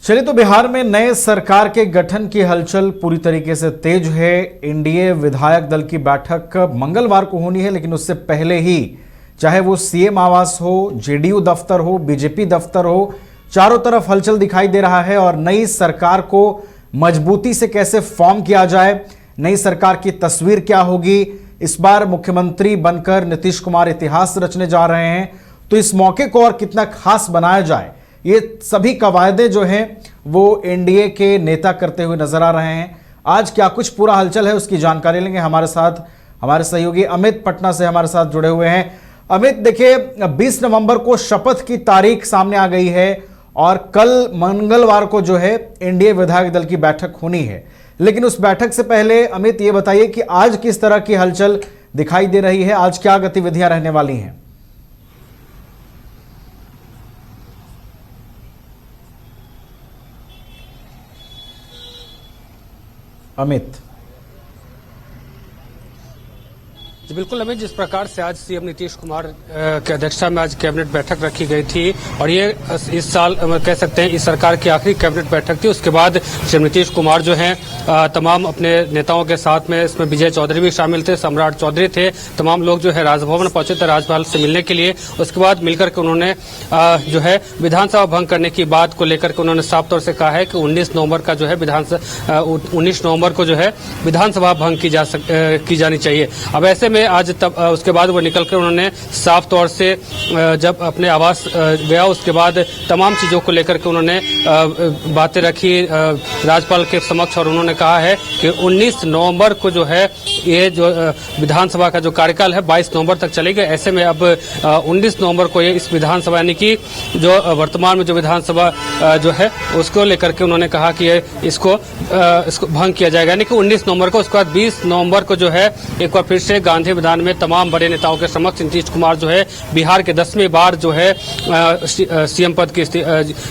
चलिए, तो बिहार में नए सरकार के गठन की हलचल पूरी तरीके से तेज है। एनडीए विधायक दल की बैठक मंगलवार को होनी है, लेकिन उससे पहले ही चाहे वो सीएम आवास हो, जेडीयू दफ्तर हो, बीजेपी दफ्तर हो, चारों तरफ हलचल दिखाई दे रहा है। और नई सरकार को मजबूती से कैसे फॉर्म किया जाए, नई सरकार की तस्वीर क्या होगी, इस बार मुख्यमंत्री बनकर नीतीश कुमार इतिहास रचने जा रहे हैं, तो इस मौके को और कितना खास बनाया जाए, ये सभी कवायदे जो हैं वो एनडीए के नेता करते हुए नजर आ रहे हैं। आज क्या कुछ पूरा हलचल है, उसकी जानकारी लेंगे। हमारे साथ हमारे सहयोगी अमित पटना से हमारे साथ जुड़े हुए हैं। अमित, देखिए 20 नवंबर को शपथ की तारीख सामने आ गई है और कल मंगलवार को जो है एनडीए विधायक दल की बैठक होनी है, लेकिन उस बैठक से पहले अमित ये बताइए कि आज किस तरह की हलचल दिखाई दे रही है, आज क्या गतिविधियां रहने वाली हैं? अमित जी बिल्कुल अमित, जिस प्रकार से आज सीएम नीतीश कुमार की अध्यक्षता में आज कैबिनेट बैठक रखी गई थी और ये इस साल कह सकते हैं इस सरकार की आखिरी कैबिनेट बैठक थी। उसके बाद सीएम नीतीश कुमार जो हैं तमाम अपने नेताओं के साथ में, इसमें विजय चौधरी भी शामिल थे, सम्राट चौधरी थे, तमाम लोग जो है राजभवन पहुंचे थे राज्यपाल से मिलने के लिए। उसके बाद मिलकर के उन्होंने जो है विधानसभा भंग करने की बात को लेकर के उन्होंने साफ तौर से कहा है कि 19 नवंबर का जो है 19 नवंबर को जो है विधानसभा भंग की जानी चाहिए। अब ऐसे में आज तब उसके बाद वो निकलकर उन्होंने साफ तौर से जब अपने आवास गया, उसके बाद तमाम चीजों को लेकर के उन्होंने बातें रखी राज्यपाल के समक्ष और उन्होंने कहा है कि 19 नवंबर को जो है ये जो विधानसभा का जो कार्यकाल है 22 नवंबर तक चलेगा। ऐसे में अब 19 नवंबर को ये इस विधानसभा यानी कि जो वर्तमान में जो विधानसभा जो है उसको लेकर के उन्होंने कहा कि इसको भंग किया जाएगा, यानी कि 19 नवंबर को। उसके बाद 20 नवंबर को जो है एक बार फिर से गांधी मैदान में तमाम बड़े नेताओं के समक्ष नीतीश कुमार जो है बिहार के 10वीं बार जो है सीएम पद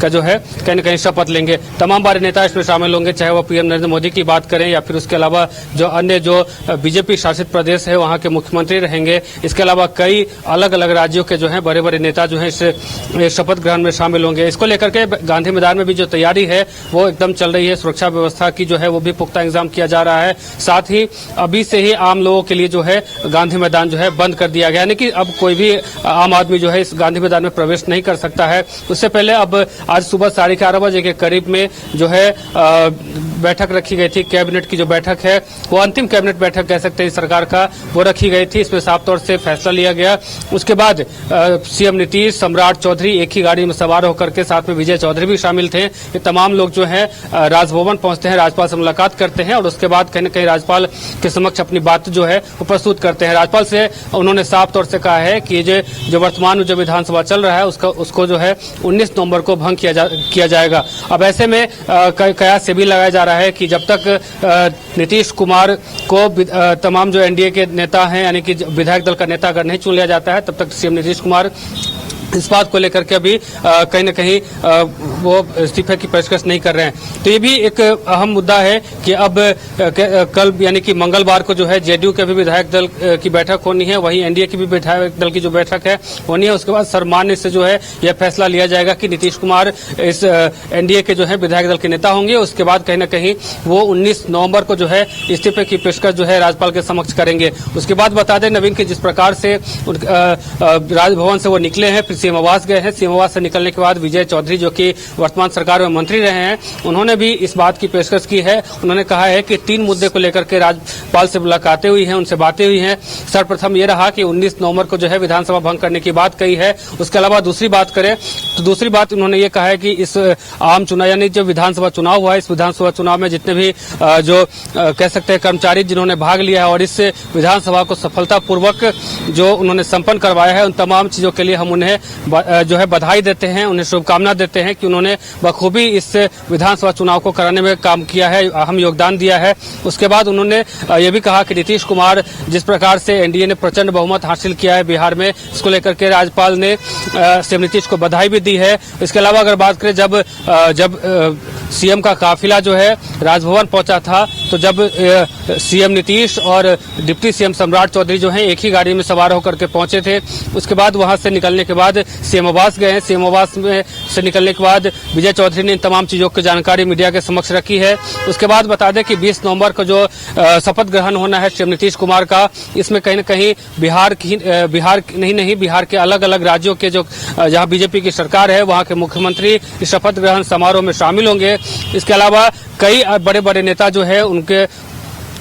का जो है कहीं न कहीं शपथ लेंगे। तमाम बड़े नेता इसमें शामिल होंगे, चाहे वो पीएम नरेंद्र मोदी की बात करें या फिर उसके अलावा जो अन्य जो बीजेपी शासित प्रदेश है वहां के मुख्यमंत्री रहेंगे। इसके अलावा कई अलग अलग राज्यों के जो है बड़े बड़े नेता जो है इस शपथ ग्रहण में शामिल होंगे। इसको लेकर के गांधी मैदान में भी जो तैयारी है वो एकदम चल रही है। सुरक्षा व्यवस्था की जो है वो भी पुख्ता इंतजाम किया जा रहा है। साथ ही अभी से ही आम लोगों के लिए जो है गांधी मैदान जो है बंद कर दिया गया, यानी कि अब कोई भी आम आदमी जो है इस गांधी मैदान में प्रवेश नहीं कर सकता है। उससे पहले अब आज सुबह 11:30 बजे के करीब में जो है बैठक रखी गई थी। कैबिनेट की जो बैठक है वो अंतिम कैबिनेट बैठक कह सकते हैं सरकार का, वो रखी गई थी। इसमें साफ तौर से फैसला लिया गया। उसके बाद सीएम नीतीश, सम्राट चौधरी एक ही गाड़ी में सवार होकर के, साथ में विजय चौधरी भी शामिल थे। ये तमाम लोग जो है राजभवन पहुंचते हैं, राज्यपाल से मुलाकात करते हैं और उसके बाद कहीं न कहीं राज्यपाल के समक्ष अपनी बात जो है वो प्रस्तुत करते हैं। राज्यपाल से उन्होंने साफ तौर से कहा है कि जो वर्तमान में जो विधानसभा चल रहा है उसको जो है 19 नवंबर को भंग किया जाएगा। अब ऐसे में कयास ये भी लगाया जा रहा है कि जब तक नीतीश कुमार को तमाम जो एनडीए के नेता हैं यानी कि विधायक दल का नेता अगर नहीं चुन लिया जाता है, तब तक सीएम नीतीश कुमार इस बात को लेकर के अभी कहीं न कहीं वो इस्तीफे की पेशकश नहीं कर रहे हैं। तो ये भी एक अहम मुद्दा है कि अब कल यानी कि मंगलवार को जो है जेडीयू के भी विधायक दल की बैठक होनी है, वहीं एनडीए की भी विधायक दल की जो बैठक है होनी है। उसके बाद सर्वमान्य से जो है यह फैसला लिया जाएगा कि नीतीश कुमार इस एनडीए के जो है विधायक दल के नेता होंगे। उसके बाद कहीं न कहीं वो 19 नवंबर को जो है इस्तीफे की पेशकश जो है राज्यपाल के समक्ष करेंगे। उसके बाद बता दें नवीन की जिस प्रकार से राजभवन से वो निकले हैं, सीएम आवास गए हैं। सीएम आवास से निकलने के बाद विजय चौधरी जो कि वर्तमान सरकार में मंत्री रहे हैं, उन्होंने भी इस बात की पेशकश की है। उन्होंने कहा है कि 3 मुद्दे को लेकर के राज्यपाल से मुलाकातें हुई हैं, उनसे बातें हुई हैं। सर्वप्रथम ये रहा कि 19 नवंबर को जो है विधानसभा भंग करने की बात कही है। उसके अलावा दूसरी बात करें तो दूसरी बात उन्होंने ये कहा है कि इस आम चुनाव यानी जो विधानसभा चुनाव हुआ है, इस विधानसभा चुनाव में जितने भी जो कह सकते हैं कर्मचारी जिन्होंने भाग लिया है और इस विधानसभा को सफलतापूर्वक जो उन्होंने संपन्न करवाया है, उन तमाम चीजों के लिए हम उन्हें जो है बधाई देते हैं, उन्हें शुभकामना देते हैं कि उन्होंने बखूबी इस विधानसभा चुनाव को कराने में काम किया है, अहम योगदान दिया है। उसके बाद उन्होंने ये भी कहा कि नीतीश कुमार जिस प्रकार से एनडीए ने प्रचंड बहुमत हासिल किया है बिहार में, इसको लेकर के राज्यपाल ने सीएम नीतीश को बधाई भी दी है। इसके अलावा अगर बात करें जब सीएम का काफिला जो है राजभवन पहुंचा था, तो जब सीएम नीतीश और डिप्टी सीएम सम्राट चौधरी जो हैं एक ही गाड़ी में सवार होकर के पहुंचे थे। उसके बाद वहां से निकलने के बाद सीएम आवास गए हैं। सीएम आवास में से निकलने के बाद विजय चौधरी ने इन तमाम चीजों की जानकारी मीडिया के समक्ष रखी है। उसके बाद बता दें कि 20 नवंबर को जो शपथ ग्रहण होना है सीएम नीतीश कुमार का, इसमें कहीं न कहीं बिहार के अलग अलग राज्यों के जो जहां बीजेपी की सरकार है वहां के मुख्यमंत्री इस शपथ ग्रहण समारोह में शामिल होंगे। इसके अलावा कई बड़े बड़े नेता जो है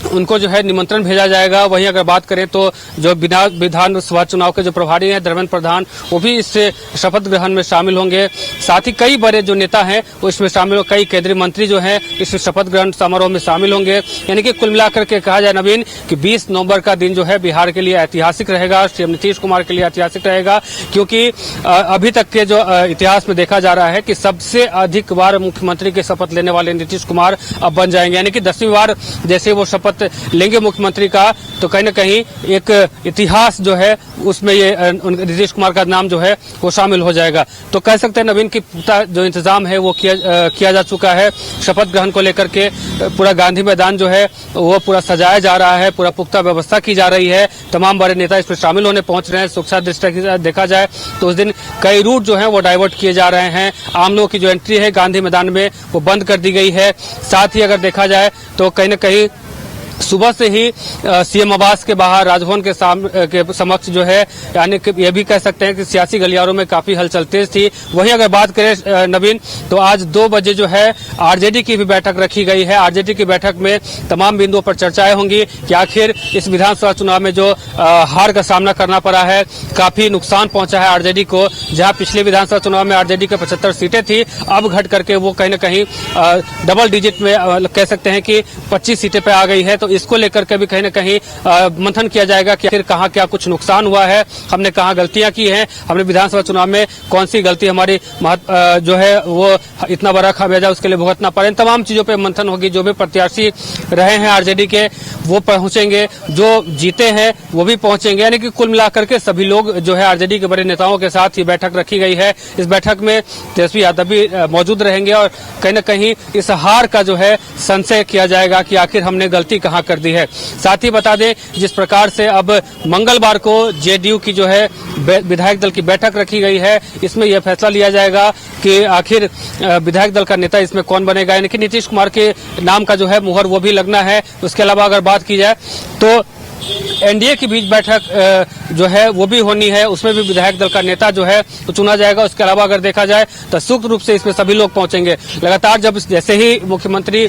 उनको जो है निमंत्रण भेजा जाएगा। वहीं अगर बात करें तो जो विधानसभा चुनाव के जो प्रभारी हैं धर्मेंद्र प्रधान, वो भी इस शपथ ग्रहण में शामिल होंगे। साथ ही कई बड़े जो नेता हैं वो इसमें शामिल हो, कई केंद्रीय मंत्री जो हैं इस शपथ ग्रहण समारोह में शामिल होंगे। यानी कि कुल मिलाकर के कहा जाए नवीन कि 20 नवंबर का दिन जो है बिहार के लिए ऐतिहासिक रहेगा, सीएम नीतीश कुमार के लिए ऐतिहासिक रहेगा, क्योंकि अभी तक के जो इतिहास में देखा जा रहा है कि सबसे अधिक बार मुख्यमंत्री के शपथ लेने वाले नीतीश कुमार अब बन जाएंगे। यानी कि 10वीं बार जैसे वो शपथ लेंगे मुख्यमंत्री का, तो कहीं न कहीं एक इतिहास जो है उसमें ये नीतीश कुमार का नाम जो है वो शामिल हो जाएगा। तो कह सकते हैं नवीन की पूरा जो इंतजाम है वो किया जा चुका है। शपथ ग्रहण को लेकर के पूरा गांधी मैदान जो है वो पूरा सजाया जा रहा है, पूरा पुख्ता व्यवस्था की जा रही है। तमाम बड़े नेता इसमें शामिल होने पहुंच रहे हैं। सुरक्षा दृष्टि देखा जाए तो उस दिन कई रूट जो है वो डाइवर्ट किए जा रहे हैं। आम लोगों की जो एंट्री है गांधी मैदान में वो बंद कर दी गई है। साथ ही अगर देखा जाए तो कहीं न कहीं सुबह से ही सीएम आवास के बाहर राजभवन के समक्ष जो है, यानी कि ये भी कह सकते हैं कि सियासी गलियारों में काफी हलचल तेज थी। वहीं अगर बात करें नवीन तो आज 2 बजे जो है आरजेडी की भी बैठक रखी गई है। आरजेडी की बैठक में तमाम बिंदुओं पर चर्चाएं होंगी कि आखिर इस विधानसभा चुनाव में जो हार का सामना करना पड़ा है, काफी नुकसान पहुंचा है आरजेडी को। जहां पिछले विधानसभा चुनाव में आरजेडी के 75 सीटें थी, अब घट करके वो कहीं न कहीं डबल डिजिट में कह सकते हैं कि 25 सीटें पे आ गई है। तो इसको लेकर के भी कहीं न कहीं मंथन किया जाएगा कि आखिर कहाँ क्या कुछ नुकसान हुआ है, हमने कहाँ गलतियां की हैं, हमने विधानसभा चुनाव में कौन सी गलती हमारी जो है वो इतना बड़ा खामियाजा उसके लिए भुगतना पड़े। इन तमाम चीजों पे मंथन होगी। जो भी प्रत्याशी रहे हैं आरजेडी के वो पहुंचेंगे, जो जीते हैं वो भी पहुंचेंगे। यानी कि कुल मिलाकर के सभी लोग जो है आरजेडी के बड़े नेताओं के साथ ये बैठक रखी गई है। इस बैठक में तेजस्वी यादव भी मौजूद रहेंगे और कहीं न कहीं इस हार का जो है संशय किया जाएगा कि आखिर हमने गलती कहाँ कर दी है। साथ ही बता दें जिस प्रकार से अब मंगलवार को जेडीयू की जो है विधायक दल की बैठक रखी गई है, इसमें यह फैसला लिया जाएगा कि आखिर विधायक दल का नेता इसमें कौन बनेगा। यानी कि नीतीश कुमार के नाम का जो है मुहर वो भी लगना है। उसके अलावा अगर बात की जाए तो एनडीए की बीच बैठक जो है वो भी होनी है, उसमें भी विधायक दल का नेता जो है तो चुना जाएगा। उसके अलावा अगर देखा जाए तो संयुक्त रूप से इसमें सभी लोग पहुंचेंगे। लगातार जब जैसे ही मुख्यमंत्री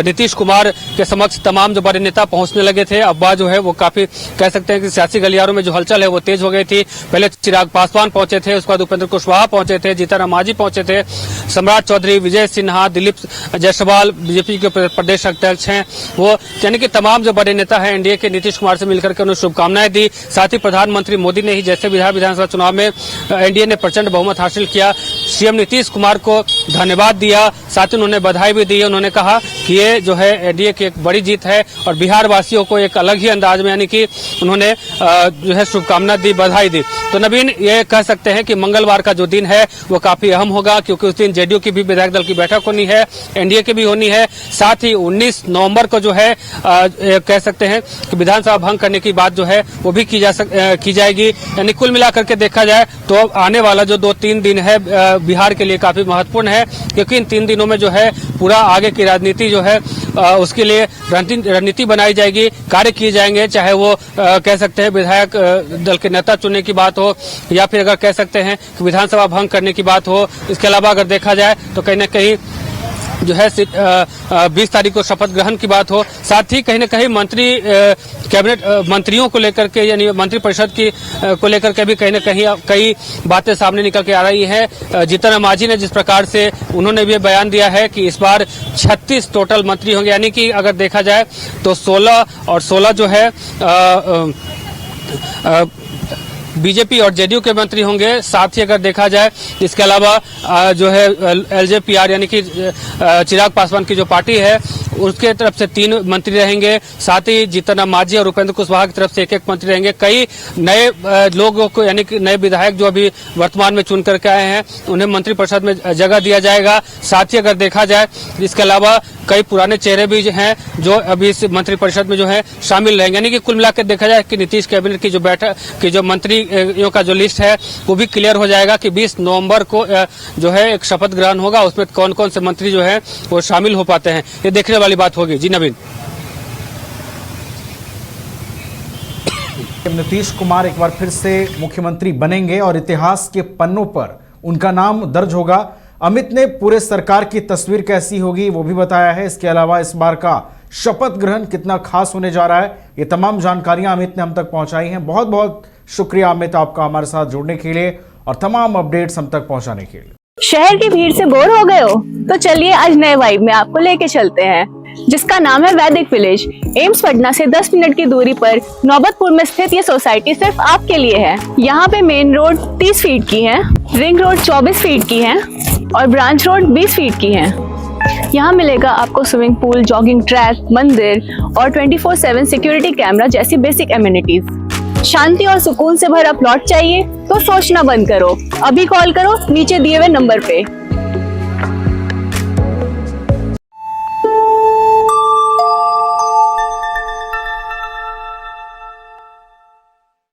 नीतीश कुमार के समक्ष तमाम जो बड़े नेता पहुंचने लगे थे, अब बात जो है वो काफी कह सकते हैं कि सियासी गलियारों में जो हलचल है वो तेज हो गई थी। पहले चिराग पासवान पहुंचे थे, उसके बाद उपेंद्र कुशवाहा पहुंचे थे, जीतन मांझी पहुंचे थे, सम्राट चौधरी, विजय सिन्हा, दिलीप जायसवाल बीजेपी के प्रदेश अध्यक्ष हैं वो, यानी कि तमाम जो बड़े नेता हैं एनडीए के नीतीश कुमार से मिलकर के उन्हें शुभकामनाएं दी। साथ ही प्रधानमंत्री मोदी ने ही जैसे विधानसभा चुनाव में एनडीए ने प्रचंड बहुमत हासिल किया, सीएम नीतीश कुमार को धन्यवाद दिया, साथ ही उन्होंने बधाई भी दी। उन्होंने कहा कि ये जो है एनडीए की एक बड़ी जीत है और बिहार वासियों को एक अलग ही अंदाज में यानी कि उन्होंने जो है शुभकामना दी, बधाई दी। तो नवीन ये कह सकते हैं कि मंगलवार का जो दिन है वो काफी अहम होगा, क्योंकि उस दिन जेडीयू की भी विधायक दल की बैठक होनी है, एनडीए की भी होनी है। साथ ही 19 नवंबर को जो है कह सकते हैं कि विधानसभा भंग करने की बात जो है वो भी की जाएगी। यानी कुल मिलाकर के देखा जाए तो आने वाला जो 2-3 दिन है बिहार के लिए काफी महत्वपूर्ण है, क्योंकि इन 3 दिनों में जो है पूरा आगे की राजनीति जो है उसके लिए रणनीति बनाई जाएगी, कार्य किए जाएंगे, चाहे वो कह सकते हैं विधायक दल के नेता चुनने की बात हो या फिर अगर कह सकते हैं कि विधानसभा भंग करने की बात हो। इसके अलावा अगर देखा जाए तो कहीं न कहीं जो है 20 तारीख को शपथ ग्रहण की बात हो। साथ ही कहीं न कहीं कैबिनेट मंत्रियों को लेकर के यानी मंत्री परिषद की को लेकर के भी कहीं न कहीं कई बातें सामने निकल के आ रही है। जीतन मांझी ने जिस प्रकार से उन्होंने भी बयान दिया है कि इस बार 36 टोटल मंत्री होंगे, यानी कि अगर देखा जाए तो 16 और 16 जो है बीजेपी और जेडीयू के मंत्री होंगे। साथ ही अगर देखा जाए इसके अलावा जो है एलजेपीआर यानी कि चिराग पासवान की जो पार्टी है उसके तरफ से 3 मंत्री रहेंगे, साथ ही जीतन राम मांझी और उपेंद्र कुशवाहा की तरफ से 1-1 मंत्री रहेंगे। कई नए लोगों को यानी कि नए विधायक जो अभी वर्तमान में चुन करके आए हैं उन्हें मंत्रिपरिषद में जगह दिया जाएगा। साथ ही अगर देखा जाए इसके अलावा कई पुराने चेहरे भी हैं जो अभी इस मंत्रिपरिषद में जो है शामिल रहेंगे। यानी कि कुल मिलाकर देखा जाए कि नीतीश कैबिनेट की जो बैठक की जो मंत्रियों का जो लिस्ट है वो भी क्लियर हो जाएगा कि 20 नवंबर को जो है एक शपथ ग्रहण होगा, उसमें कौन कौन से मंत्री जो है वो शामिल हो पाते हैं, ये देखने वाली बात होगी। जी नवीन। नीतीश कुमार एक बार फिर से मुख्यमंत्री बनेंगे और इतिहास के पन्नों पर उनका नाम दर्ज होगा। अमित ने पूरे सरकार की तस्वीर कैसी होगी वो भी बताया है। इसके अलावा इस बार का शपथ ग्रहण कितना खास होने जा रहा है, ये तमाम जानकारियां अमित ने हम तक पहुंचाई हैं। बहुत बहुत शुक्रिया अमित आपका हमारे साथ जुड़ने के लिए और तमाम अपडेट्स हम तक पहुंचाने के लिए। शहर की भीड़ से बोर हो गए हो तो चलिए आज नए वाइब में आपको लेके चलते हैं, जिसका नाम है वैदिक विलेज। एम्स पटना से 10 मिनट की दूरी पर नौबतपुर में स्थित ये सोसाइटी सिर्फ आपके लिए है। यहाँ पे मेन रोड 30 फीट की है, रिंग रोड 24 फीट की है और ब्रांच रोड 20 फीट की है। यहाँ मिलेगा आपको स्विमिंग पूल, जॉगिंग ट्रैक, मंदिर और 24/7 सिक्योरिटी कैमरा जैसी बेसिक एमिनिटीज। शांति और सुकून से भरा प्लॉट चाहिए तो सोचना बंद करो, अभी कॉल करो नीचे दिए हुए नंबर पे।